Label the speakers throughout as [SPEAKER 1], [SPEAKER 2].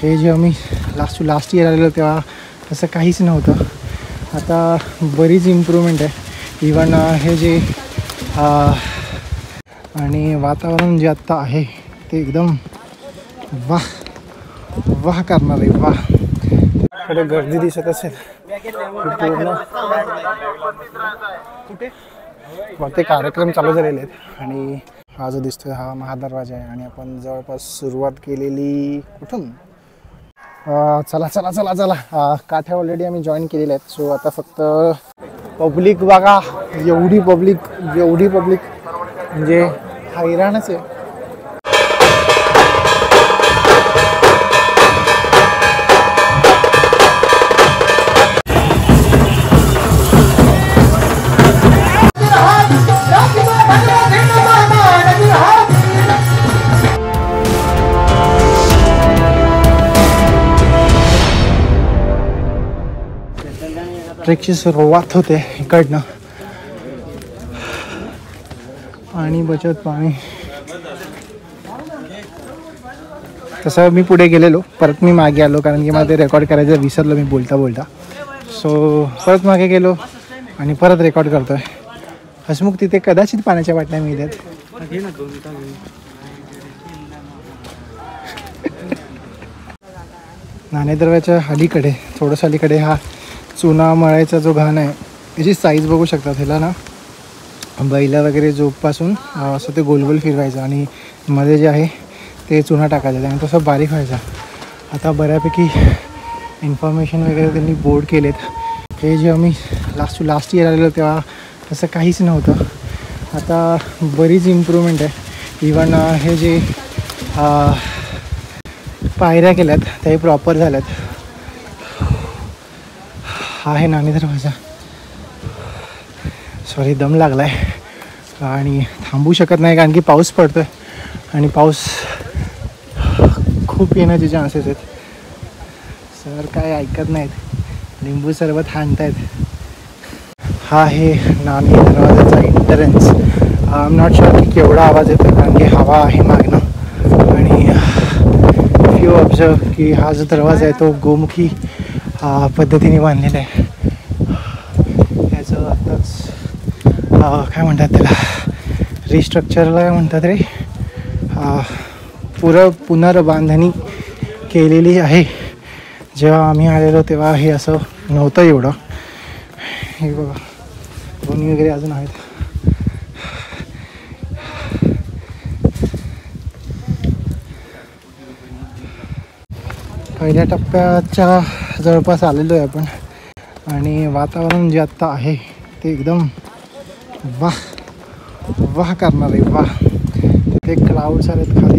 [SPEAKER 1] हे जे आम्ही लास्ट इयर आलेलो तेव्हा असं काहीच नव्हतं. आता बरीच इम्प्रूव्हमेंट आहे. इवन हे जे आणि वातावरण जे आत्ता आहे ते एकदम वाह करणार आहे. वाह, तिकडे गर्दी दिसत असेल पूर्ण. मग ते कार्यक्रम चालू झालेले आहेत आणि हा जो दिसतोय हा महादरवाजा आहे आणि आपण जवळपास सुरुवात केलेली कुठून. चला चला चला चला काठ्या ऑलरेडी आम्ही जॉईन केलेले आहेत. सो आता फक्त पब्लिक बघा, एवढी पब्लिक म्हणजे हैराणच आहे. ट्रेकची सुरुवात होते इकडनं. पाणी बचत पाणी. तसं मी पुढे गेलेलो, परत मी मागे आलो कारण की मला ते रेकॉर्ड करायचं विसरलो मी बोलता. सो परत मागे गेलो आणि परत रेकॉर्ड करतोय. हसमुख तिथे कदाचित पाण्याच्या बाटल्या मिळतात. नाणेदरवाच्या अलीकडे थोडंसं अलीकडे हा चुना मळायचा जो घाण आहे त्याची साईज बघू शकता. त्याला ना बैला वगैरे जोपासून असं ते गोलगोल फिरवायचं आणि मध्ये जे आहे ते चुना टाकायचं त्यामुळे तसं बारीक व्हायचा. आता बऱ्यापैकी इन्फॉर्मेशन वगैरे त्यांनी बोर्ड केलेत. हे जे आम्ही लास्ट इयर आलेलो तेव्हा असं काहीच नव्हतं. आता बरीच इम्प्रूव्हमेंट आहे. इवन हे जे पायऱ्या केल्यात त्याही प्रॉपर झाल्यात. हा आहे नाणे दरवाजा. सॉरी दम लागला आहे आणि थांबू शकत नाही कारण की पाऊस पडतो आहे आणि पाऊस खूप येण्याचे चान्सेस आहेत. सर काय ऐकत नाहीत, लिंबू सरबत हाणतायत. हा आहे नाणे दरवाजाचा entrance. I am not sure की केवढा आवाज येतो कारण की हवा आहे मागणं. आणि इफ यू ऑब्झर्व की हा जो दरवाजा आहे तो गोमुखी पद्धतीने बांधलेला आहे. याचं आत्ताच काय म्हणतात त्याला, रिस्ट्रक्चरला म्हणतात रे, पुनर्बांधणी केलेली आहे. जेव्हा आम्ही आलेलो तेव्हा हे असं नव्हतं एवढं. हे बघा दोन्ही वगैरे अजून आहेत. पहिल्या टप्प्याच्या जवळपास आलेलो आहे आपण आणि वातावरण जे आत्ता आहे ते एकदम वाह करणार आहे. वाह, तिथे क्लाउड्स आहेत खाली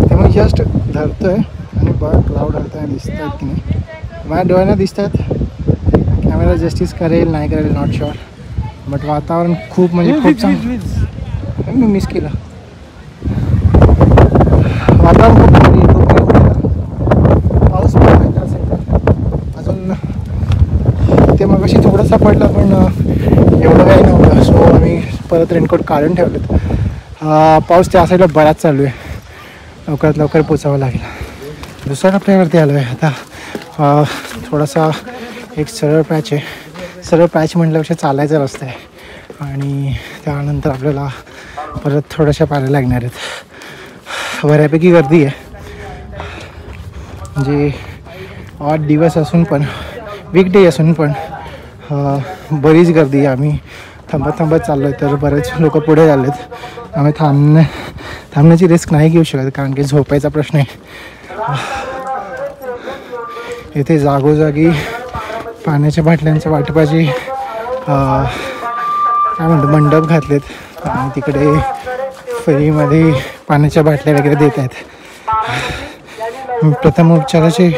[SPEAKER 1] त्यामुळे जस्ट धरतो आहे आणि बघा क्लाउड हलत आहे दिसत आहेत की नाही. माझ्या डोळ्यांना दिसत आहेत. कॅमेरा जस्टिस करेल नाही करेल नॉट शुअर, बट वातावरण खूप म्हणजे खूप चांगलं. मी मिस केलं वातावरण खूप ते मग अशी थोडंसं पडलं पण एवढं काही नव्हतं. सो आम्ही परत रेनकोट काढून ठेवलेत. पाऊस त्या साईडला बराच चालू आहे. लवकरात लवकर पोचावं लागेल. दुसऱ्या टप्प्यावरती आलो आहे आता. थोडासा एक सरळ पॅच आहे. सरळ पॅच म्हटल्यापेक्षा चालायचा रस्ता आहे आणि त्यानंतर आपल्याला परत थोड्याशा पायऱ्या लागणार आहेत. बऱ्यापैकी गर्दी आहे. म्हणजे 8 दिवस असून पण, वीकडे असून पण बरीच गर्दी आहे. आम्ही थांबत चाललो आहे तर बरेच लोक पुढे झालेत. आम्ही थांबण्याची रिस्क नाही घेऊ शकत कारण की झोपायचा प्रश्न आहे. इथे जागोजागी पाण्याच्या बाटल्यांच्या वाटपाची काय म्हणतो मंडप घातलेत आणि तिकडे फ्रीमध्ये पाण्याच्या बाटल्या वगैरे देत आहेत. प्रथम उपचाराची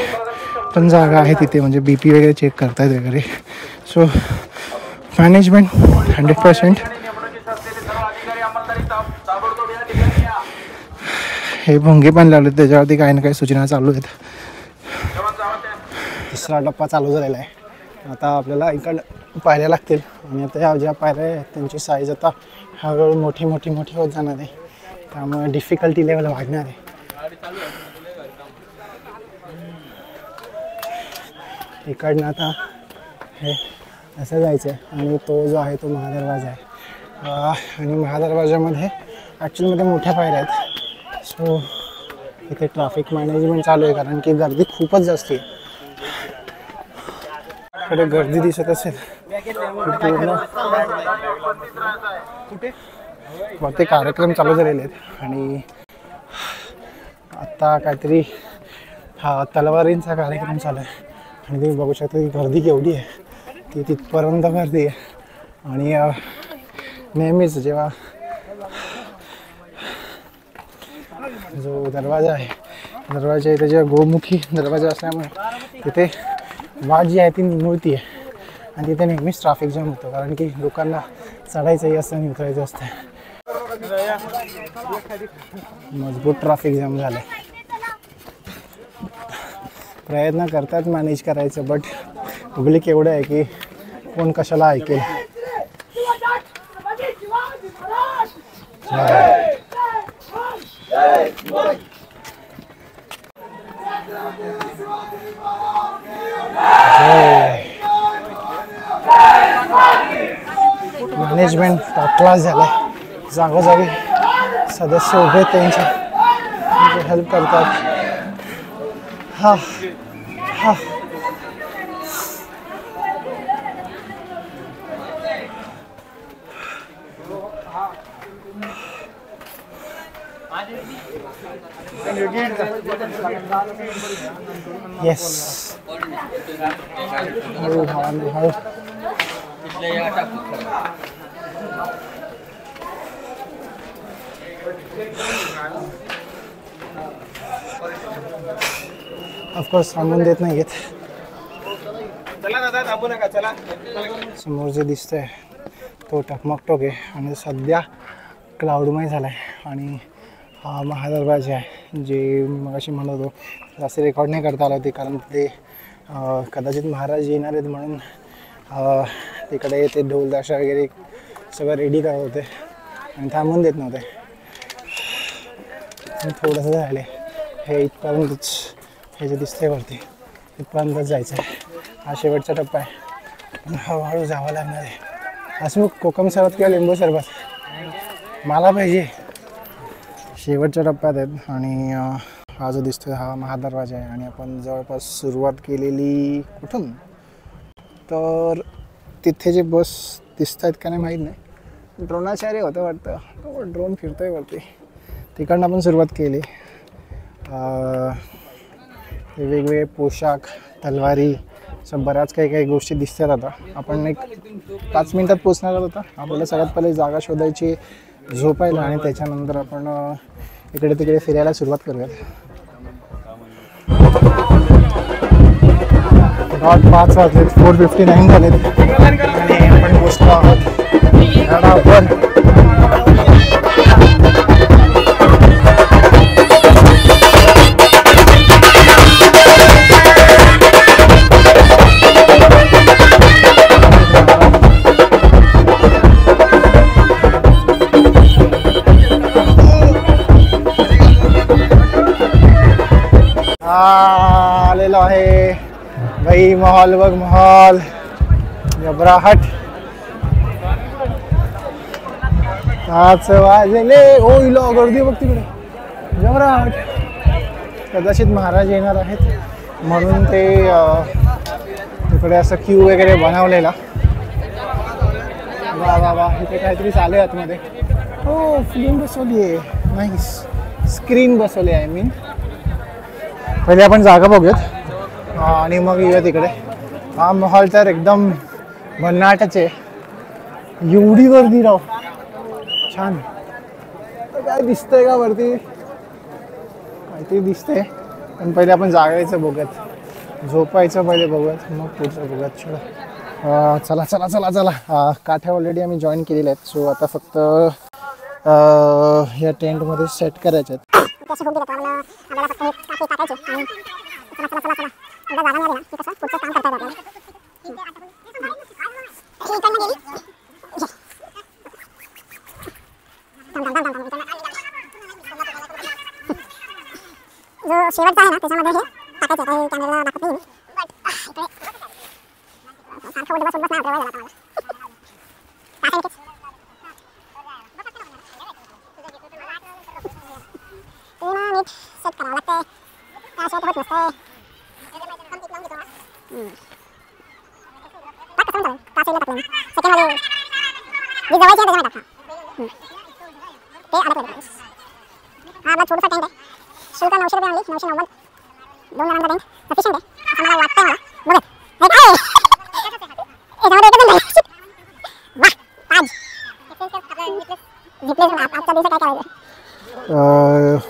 [SPEAKER 1] पण जागा आहे तिथे, म्हणजे BP वगैरे चेक करतायत वगैरे. So management 100%. हे भोंगे पण लावले त्याच्यावरती काही ना काही सूचना चालू आहेत. तिसरा टप्पा चालू झालेला आहे. आता आपल्याला इकडं पायऱ्या लागतील आणि आता ह्या ज्या पायऱ्या आहेत त्यांची साईज आता हळूहळू मोठी होत जाणार आहे. त्यामुळे डिफिकल्टी लेवल वाढणार आहे. इकडनं आता हे असं जायचं आहे आणि तो जो आहे तो महादरवाजा आहे आणि महादरवाजामध्ये ॲक्च्युअलमध्ये मोठ्या पायऱ्या आहेत. सो इथे ट्रॅफिक मॅनेजमेंट चालू आहे कारण की गर्दी खूपच जास्त आहे. इकडे गर्दी दिसत असेल पूर्ण वरती कार्यक्रम चालू झालेले आहेत आणि आत्ता काहीतरी तलवारींचा कार्यक्रम चालू आहे आणि तुम्ही बघू शकता की गर्दी केवढी आहे ती तिथपर्यंत गर्दी आहे. आणि नेहमीच जेव्हा जो दरवाजा आहे दरवाजा इथे जेव्हा गोमुखी दरवाजा असल्यामुळे तिथे वाट जी आहे ती निमुळती आहे आणि तिथे नेहमीच ट्रॅफिक जाम होतं कारण की लोकांना चढायचंही असतं आणि उतरायचं असतं. मजबूत ट्रॅफिक जाम झालं. प्रयत्न करतात मॅनेज करायचं बट पब्लिक एवढं आहे की कोण कशाला ऐकेल. मॅनेजमेंट टॉप क्लास झालाय. जागोजागी सदस्य उभे त्यांचे हेल्प करतात. हा हा येस हळू भावाने हळू. ऑफकोर्स थांबून देत नाही आहेत. समोर जे दिसतंय तो टकमकटोक आहे आणि सध्या क्लाउडमय झाला आहे. आणि हा महादरवाजा आहे जे मी मगाशी म्हणत होतो जास्त रेकॉर्ड नाही करता आलं होती कारण ते कदाचित महाराज येणार आहेत म्हणून तिकडे ते ढोलताशा वगैरे सगळं रेडी करत होते आणि थांबून देत नव्हते. थोडंसं झालं हे इथपर्यंतच हे जे दिसतंय वरती इथपर्यंतच जायचं आहे. हा शेवटचा टप्पा आहे पण हळूहळू जावं लागणार आहे. हसमुख कोकम सरबत किंवा लिंबू सरबत मला पाहिजे. शेवटच्या टप्प्यात आहेत आणि हा जो दिसतोय हा महादरवाजा आहे आणि आपण जवळपास सुरुवात केलेली कुठून तर तिथे जे बस दिसत आहेत का नाही माहीत नाही. ड्रोनाचार्य होतं वाटतं तो ड्रोन फिरतोय वरती तिकडनं आपण सुरुवात केली. वेगवेगळे पोशाख तलवारी असं बऱ्याच काही गोष्टी दिसतात. आता आपण एक 5 मिनिटात पोचणार होता. आपल्याला सगळ्यात पहिले जागा शोधायची झोपायला आणि त्याच्यानंतर आपण इकडे तिकडे फिरायला सुरुवात करूयात. 5 वाजलेत 4:59 झालेत आणि आपण पोचलो आहोत गडावर. आलेलो आहे भाई. माहोल बघ माहोल घबराहट. 5 वाजले. ओ इलो गर्दी बघ तिकडे घबराहट. कदाचित महाराज येणार आहेत म्हणून ते तिकडे असं क्यू वगैरे बनवलेला. वा वा वा इथे काहीतरी चालू आहे आतमध्ये. हो फिल्म बसवली आहे. नाईस स्क्रीन बसवली आहे. मीन पहिले आपण जागा बघूयात आणि मग येऊया तिकडे. हा माहोल तर एकदम भन्नाटच आहे. एवढी गर्दी राव. छान. काय दिसतंय का वरती काहीतरी दिसतंय पण पहिले आपण जागायचं बघूयात. झोपायचं पहिले बघूयात मग पुढचं बघूयात. चला चला चला चला चला. काठ्या ऑलरेडी आम्ही जॉईन केलेले आहेत. सो आता फक्त या टेंटमध्ये सेट करायचे आहेत.
[SPEAKER 2] जो शेवटचा आहे ना त्याच्यामध्ये हे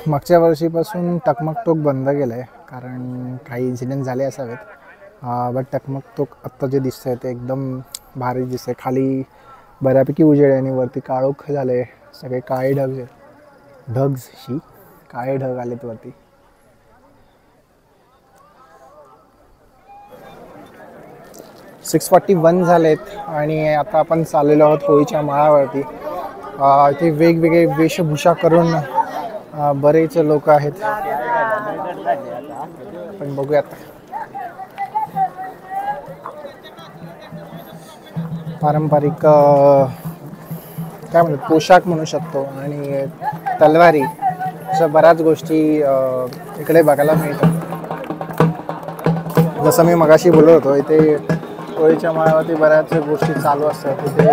[SPEAKER 1] मागच्या वर्षीपासून टकमकटोक बंद केलं आहे कारण काही इन्सिडेंट झाले असावेत. बट टकमकटोक आत्ता जे दिसतंय ते एकदम भारी दिसतंय. खाली बऱ्यापैकी उजेड आहे आणि वरती काळोख झाले, सगळे काळे ढगशी काळे ढग आलेत वरती. $6:41 झालेत आणि आता आपण चाललेलो आहोत होळीच्या माळावरती. इथे वेगवेगळे वेशभूषा करून बरेच लोक आहेत. पण बघूयात. पारंपरिक काय म्हणतात पोशाख म्हणू शकतो आणि तलवारी अशा बऱ्याच गोष्टी इकडे बघायला मिळतात. जसं मी मगाशी बोलत होतो, इथे होळीच्या माळावरती बऱ्याच गोष्टी चालू असतात. तिथे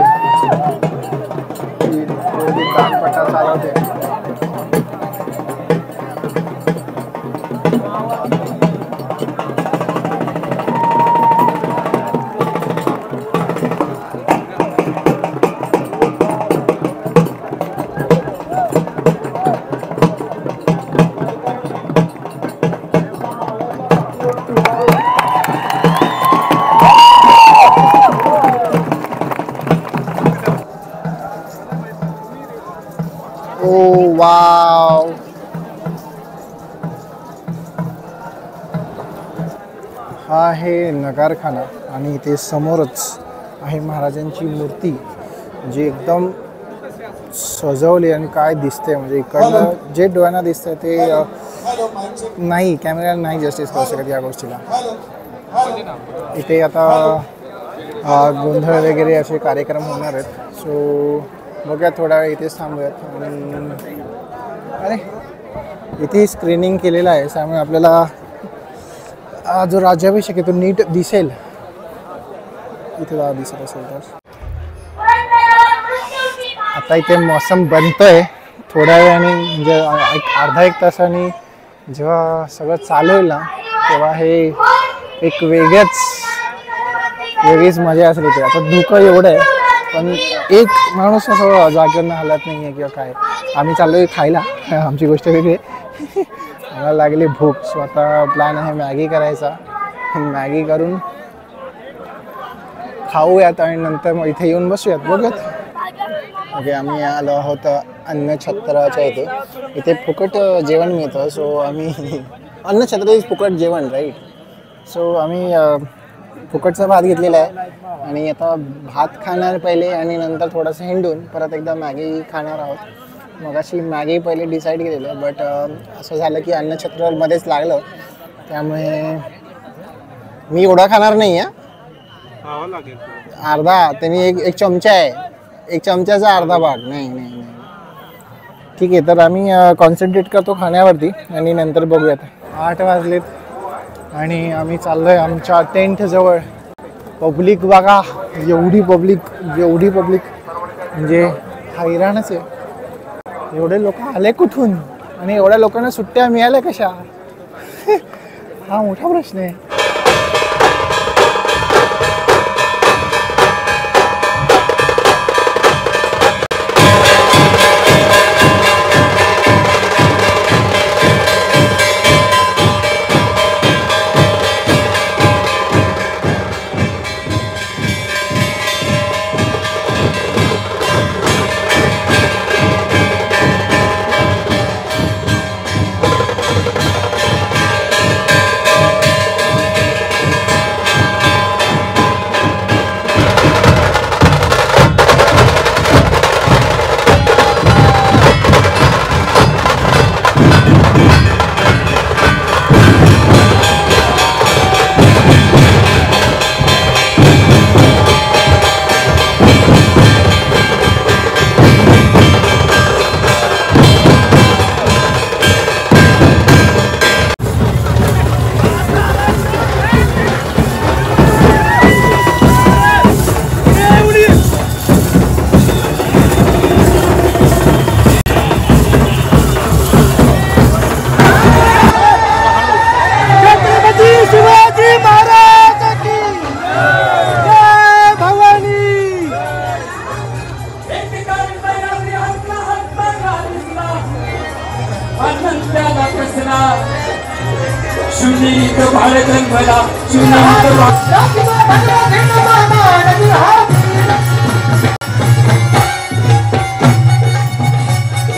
[SPEAKER 1] दानपट्टा चालवते. वाव, हा आहे नगारखाना आणि इथे समोरच आहे महाराजांची मूर्ती जी एकदम सजवली आणि काय दिसते म्हणजे इकडनं जे डोळ्यांना दिसतंय ते नाही, कॅमेरा नाही जस्टिस करू शकत या गोष्टीला. इथे आता गोंधळ वगैरे असे कार्यक्रम होणार आहेत. सो बघूया थोडा वेळ इथेच थांबूयात. आणि अरे इथे स्क्रीनिंग केलेलं आहे त्यामुळे आपल्याला जो राज्याभिषेक आहे तो नीट दिसेल. इथे दिसत असेल तर आता इथे मौसम बनतोय थोड्या वेळाने म्हणजे अर्धा-एक तासाने जेव्हा सगळं चालू होईल ना तेव्हा हे एक वेगळीच मजा असेल इथे. आता धुकं एवढं आहे पण एक माणूस असं जागेवरनं हलत नाही आहे किंवा काय. आम्ही चाललो आहे खायला, आमची गोष्ट वेगळी आहे. मला लागली भूक. सो आता प्लॅन आहे मॅगी करायचा. मॅगी करून खाऊयात आणि नंतर मग इथे येऊन बसूयात, बघूयात. ओके, आम्ही आलो आहोत अन्नछत्राच्या इथे. इथे फुकट जेवण मिळतं. सो आम्ही अन्नछत्र इज फुकट जेवण राईट. सो आम्ही फुकटचा भात घेतलेला आहे आणि आता भात खाणार पहिले आणि नंतर थोडंसं हिंडून परत एकदा मॅगी खाणार आहोत. मग अशी मॅगी पहिले डिसाईड केलेलं बट असं झालं की अन्नछत्रमध्येच लागलं त्यामुळे मी एवढा खाणार नाही आहे. अर्धा त्यांनी एक चमचा आहे, एक चमच्याचा अर्धा भाग. नाही ठीक आहे. तर आम्ही कॉन्सन्ट्रेट करतो खाण्यावरती आणि नंतर बघूयात. 8 वाजलेत आणि आम्ही चाललो आहे आमच्या टेंटजवळ. पब्लिक बघा, एवढी पब्लिक म्हणजे हैराणच आहे. एवढे लोक आले कुठून आणि एवढ्या लोकांना सुट्ट्या मिळाल्या कशा हा मोठा प्रश्न आहे.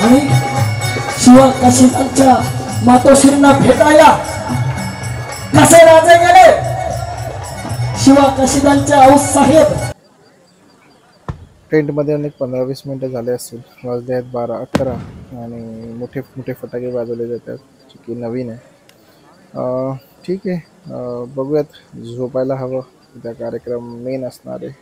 [SPEAKER 2] आणि शिवा काशीनाथच्या मातोश्रींना भेटायला कसे राजे गेले शिवा काशीदांच्या आऊस साहेब.
[SPEAKER 1] टेंटमध्ये अनेक 15-20 मिनटं झाले असतील. वाजले आहेत 12-11 आणि मोठे मोठे फटाके वाजवले जातात जे की नवीन आहे. ठीक आहे. बघूयात. झोपायला हवं. उद्या कार्यक्रम मेन असणार आहे.